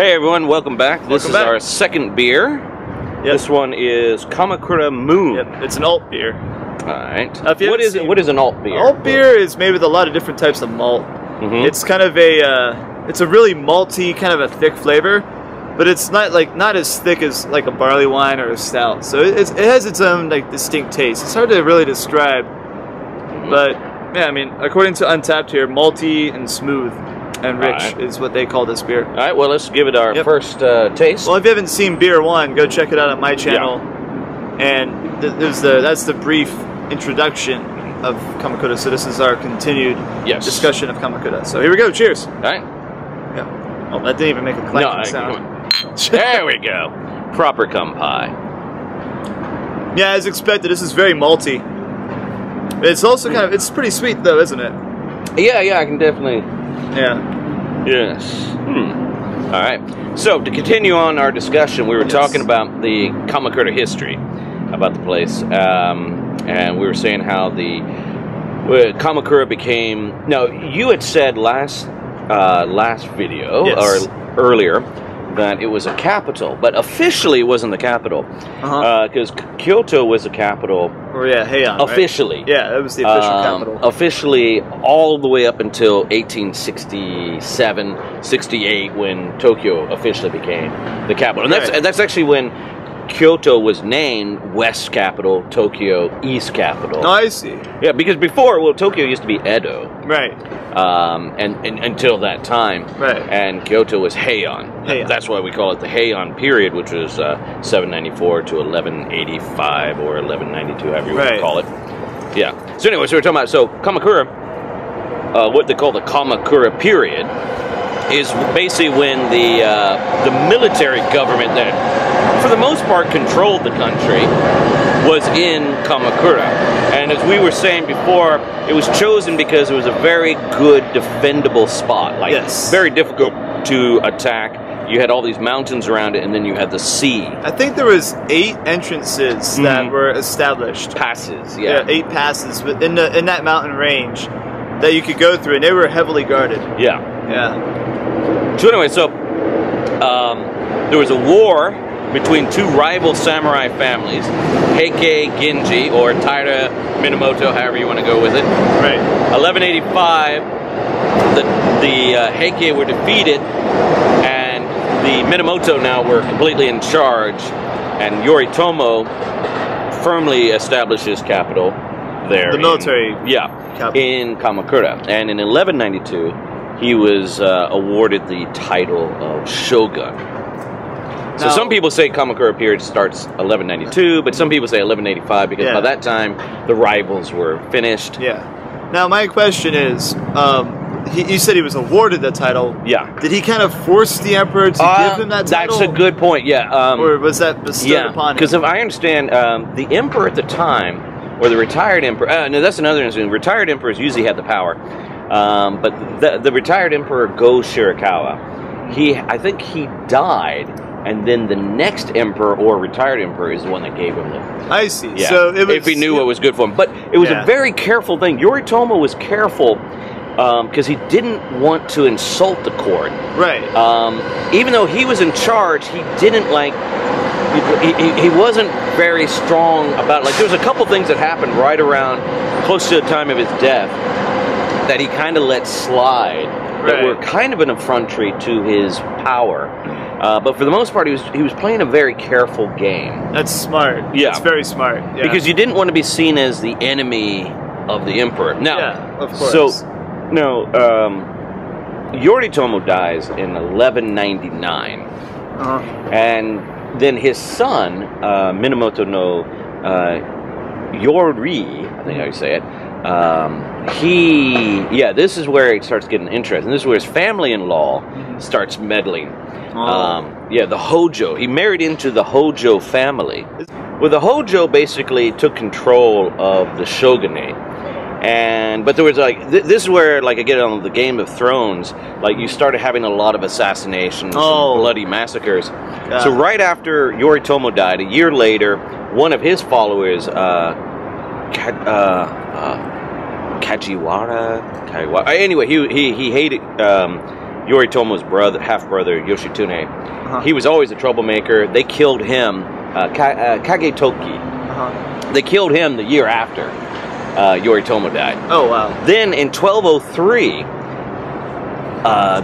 Hey everyone, welcome back. This is our second beer. Yep. This one is Kamakura Moon. Yep, it's an alt beer. Alright. What is an alt beer? Alt beer is made with a lot of different types of malt. It's kind of a it's a really malty, kind of a thick flavor, but it's not as thick as like a barley wine or a stout. So it has its own like distinct taste. It's hard to really describe, but yeah, I mean, according to Untapped here, malty and smooth and rich is what they call this beer. Alright, well let's give it our first taste. Well, if you haven't seen Beer 1, go check it out on my channel. And that's the brief introduction of Kamakura. So this is our continued discussion of Kamakura. So here we go. Cheers. Alright. Yeah. Oh, that didn't even make a clanking sound. There we go. Proper kampai. Yeah, as expected, this is very malty. It's also kind of, it's pretty sweet though, isn't it? Yeah, I can definitely... Yeah. Yes. Alright. So, to continue on our discussion, we were talking about the Kamakura history, about the place, and we were saying how the Kamakura became... No, you had said last video, or earlier, that it was a capital, but officially it wasn't the capital, because Kyoto was the capital. Or Heian, officially. Right? Yeah, that was the official capital. Officially, all the way up until 1867, 68, when Tokyo officially became the capital, and that's actually when Kyoto was named West Capital, Tokyo East Capital. Oh, I see. Yeah, because before, well, Tokyo used to be Edo. Right. And until that time. Right. And Kyoto was Heian. That's why we call it the Heian period, which was 794 to 1185 or 1192, however you want to call it. Yeah. So anyway, so we're talking about, Kamakura, what they call the Kamakura period, is basically when the military government that, for the most part, controlled the country, was in Kamakura. And as we were saying before, it was chosen because it was a very good defendable spot. Like, very difficult to attack. You had all these mountains around it, and then you had the sea. I think there was 8 entrances that were established. Passes, yeah. 8 passes in that mountain range that you could go through, and they were heavily guarded. Yeah. Yeah. So anyway, there was a war between 2 rival samurai families, Heike Genji, or Taira Minamoto, however you want to go with it. Right. 1185, the Heike were defeated, and the Minamoto now were completely in charge, and Yoritomo firmly established his capital there. The military capital. In Kamakura. And in 1192, he was awarded the title of Shogun. So some people say Kamakura period starts 1192, but some people say 1185 because by that time the rivals were finished. Yeah. Now my question is, you said he was awarded the title. Yeah. Did he kind of force the emperor to give him that title? That's a good point. Yeah. Or was that bestowed upon him? Because if I understand, the emperor at the time, or the retired emperor. No, that's another interesting. Retired emperors usually had the power, but the retired emperor Go-Shirakawa, I think he died. And then the next emperor or retired emperor is the one that gave him the... I see. Yeah, so it was, if he knew what was good for him. But it was a very careful thing. Yoritomo was careful because he didn't want to insult the court. Right. Even though he was in charge, he didn't like... He wasn't very strong about... Like, there was a couple things that happened right around close to the time of his death that he kind of let slide that were kind of an effrontery to his power. But for the most part, he was playing a very careful game. That's smart. Yeah. It's very smart. Yeah. Because you didn't want to be seen as the enemy of the emperor. Now, of course. So, no, Yoritomo dies in 1199. And then his son, Minamoto no Yori, I think how you say it, this is where it starts getting interesting. This is where his family-in-law starts meddling. The Hojo. He married into the Hojo family. Well, the Hojo basically took control of the Shogunate. But there was this is where, again, on the Game of Thrones, you started having a lot of assassinations, and bloody massacres. So right after Yoritomo died, a year later, one of his followers, Kajiwara. Anyway, he hated Yoritomo's half-brother, Yoshitune, he was always a troublemaker. They killed him, Kagetoki. They killed him the year after Yoritomo died. Oh, wow. Then in 1203,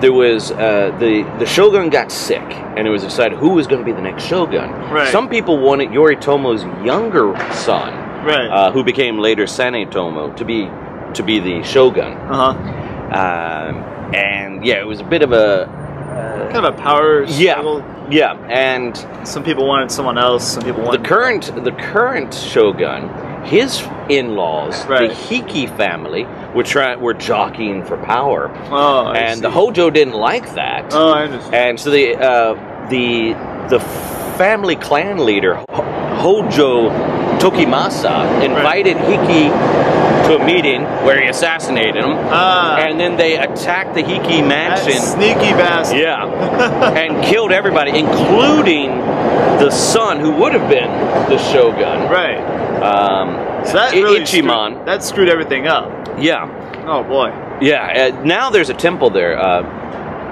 there was the shogun got sick, and it was decided who was going to be the next shogun. Right. Some people wanted Yoritomo's younger son, right, who became later Sanetomo, to be the shogun. And yeah, it was a bit of a kind of a power struggle. Yeah, and some people wanted someone else. Some people wanted the current shogun. His in-laws, right, the Hiki family, were jockeying for power. Oh, I and see. the Hojo didn't like that. Oh, I understand. And so the family clan leader, Hojo Tokimasa, invited Hiki to a meeting where he assassinated him. And then they attacked the Hiki mansion. That sneaky bastard. Yeah. And killed everybody, including the son who would have been the shogun. Right. So that really Ichiman. That screwed everything up. Yeah. Oh boy. Yeah. Now there's a temple there,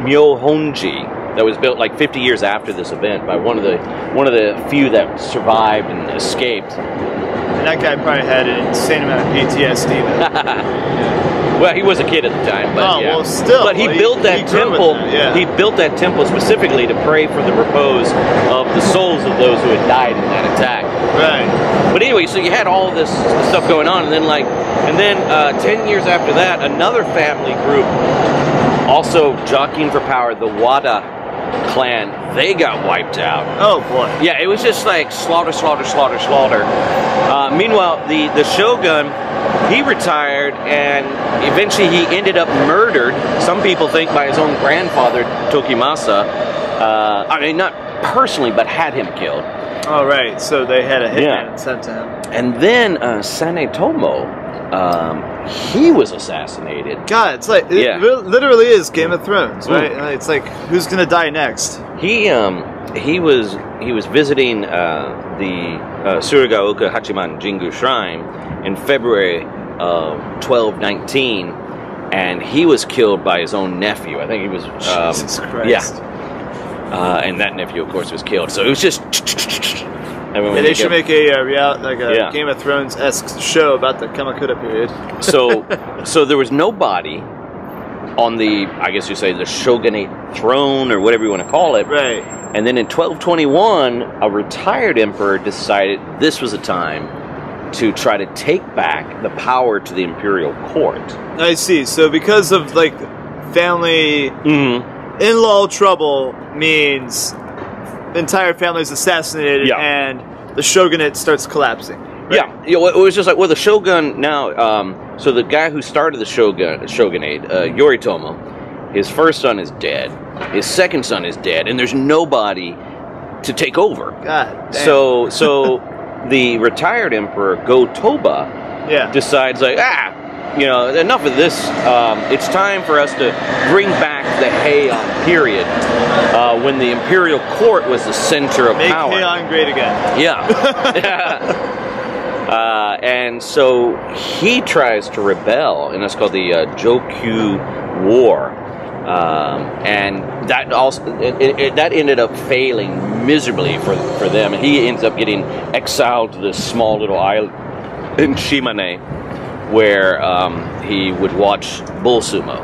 Myohonji, that was built like 50 years after this event by one of the few that survived and escaped. And that guy probably had an insane amount of PTSD. Well, he was a kid at the time, but yeah. Well, still. But he built that temple. He built that temple specifically to pray for the repose of the souls of those who had died in that attack. Right. But anyway, so you had all this stuff going on, and then 10 years after that, another family group, also jockeying for power, the Wada clan, they got wiped out. Oh boy. Yeah, it was just like slaughter. Meanwhile, the shogun, he retired, and eventually he ended up murdered, some people think by his own grandfather, Tokimasa. I mean, not personally, but had him killed. Oh, right. So they had a hitman sent to him. And then Sanetomo, he was assassinated. God, it's like, it literally is Game of Thrones, right? It's like, who's going to die next? He was visiting the Surugaoka Hachiman Jingu Shrine in February of 1219, and he was killed by his own nephew. I think he was... Jesus Christ. Yeah. And that nephew, of course, was killed. So it was just... they should make a Game of Thrones-esque show about the Kamakura period. So there was no body on the, I guess you say, the Shogunate throne, or whatever you want to call it. Right. And then in 1221, a retired emperor decided this was a time to try to take back the power to the imperial court. I see. So because of, like, family in-law trouble means the entire family is assassinated and the shogunate starts collapsing. Right? Yeah. It was just like, well, the shogun now, so the guy who started the shogunate, Yoritomo, his first son is dead, his second son is dead, and there's nobody to take over. God damn. So the retired emperor, Go-Toba, decides, like, enough of this. It's time for us to bring back the Heian period, when the imperial court was the center of power. Make Heian great again. Yeah. And so he tries to rebel, and that's called the Jokyu War. And that also that ended up failing miserably for them, and he ends up getting exiled to this small little island in Shimane, where he would watch bull sumo.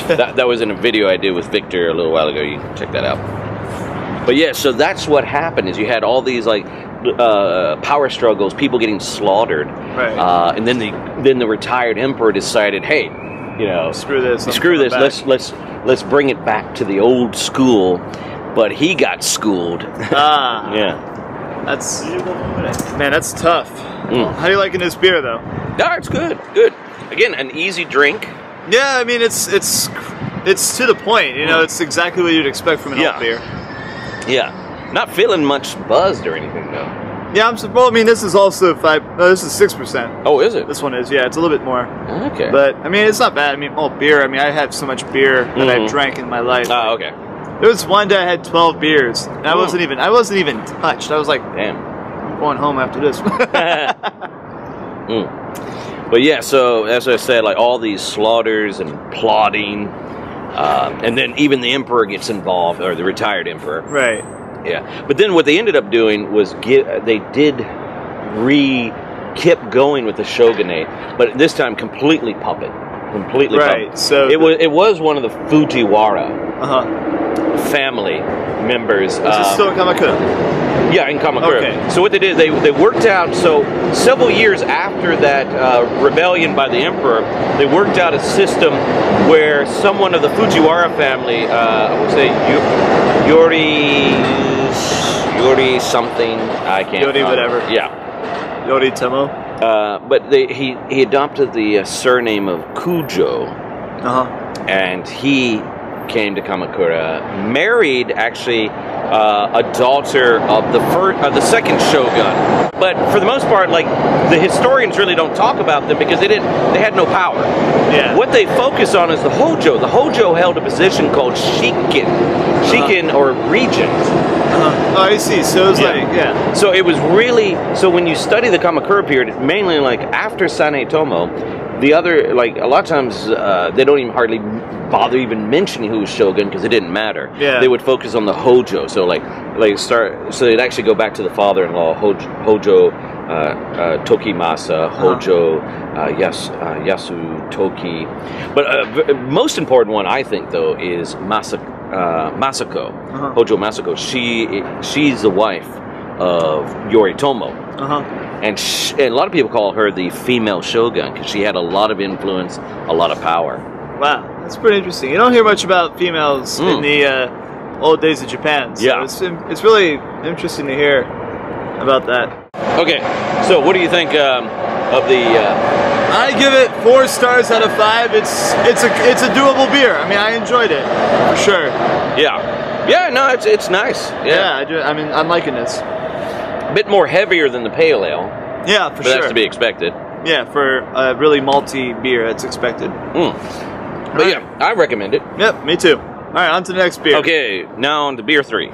that was in a video I did with Victor a little while ago. You can check that out. But yeah, so that's what happened. Is you had all these like power struggles, people getting slaughtered, right. And then the retired emperor decided, hey, screw this. Let's bring it back to the old school. But he got schooled. Yeah. That's tough. How do you liking this beer though? Yeah, it's good. Good. Again, an easy drink. Yeah, I mean it's to the point. It's exactly what you'd expect from an alt beer. Yeah. Not feeling much buzzed or anything though. Yeah, this is also 5. No, this is 6%. Oh, is it? This one is. Yeah, it's a little bit more. Okay. But I mean, it's not bad. I mean, alt beer. I mean, I have so much beer that I've drank in my life. Oh, okay. There was one day I had 12 beers. And I wasn't even touched. I was like, damn, I'm going home after this. But yeah, so as I said, like all these slaughters and plotting, And then even the emperor gets involved, or the retired emperor. Right. Yeah. But then what they ended up doing was kept going with the shogunate, but this time completely puppet. Completely right. puppet. So it was one of the Fujiwara family members. Is this still in Kamakura? Yeah, in Kamakura. Okay. So what they did, they worked out, so several years after that rebellion by the emperor, they worked out a system where someone of the Fujiwara family, I would say Yori something, I can't Yori whatever. Yeah. Yori Temo. But he adopted the surname of Kujo. And he came to Kamakura, married actually a daughter of the second shogun. But for the most part, like, the historians really don't talk about them because they had no power. Yeah. What they focus on is the Hojo. The Hojo held a position called Shikin or regent. Oh, I see. So it was So it was really, so when you study the Kamakura period, mainly like after Sanetomo, the other, like, a lot of times they don't even hardly bother even mentioning who was shogun because it didn't matter. Yeah. They would focus on the Hojo. So so they'd actually go back to the father-in-law, Hojo Tokimasa, Hojo Yasutoki. But most important one, I think, though, is Masako. Hojo Masako. She's the wife of Yoritomo. And a lot of people call her the female shogun because she had a lot of influence, a lot of power. Wow, that's pretty interesting. You don't hear much about females in the old days of Japan. So it's really interesting to hear about that. Okay, so what do you think of the... I give it 4 stars out of 5. It's a doable beer. I mean, I enjoyed it, for sure. Yeah, no, it's nice. Yeah, I mean, I'm liking this. A bit more heavier than the pale ale. Yeah, for sure. That's to be expected. Yeah, for a really malty beer, that's expected. But yeah, I recommend it. Yep, me too. All right, on to the next beer. Okay, now on to beer 3.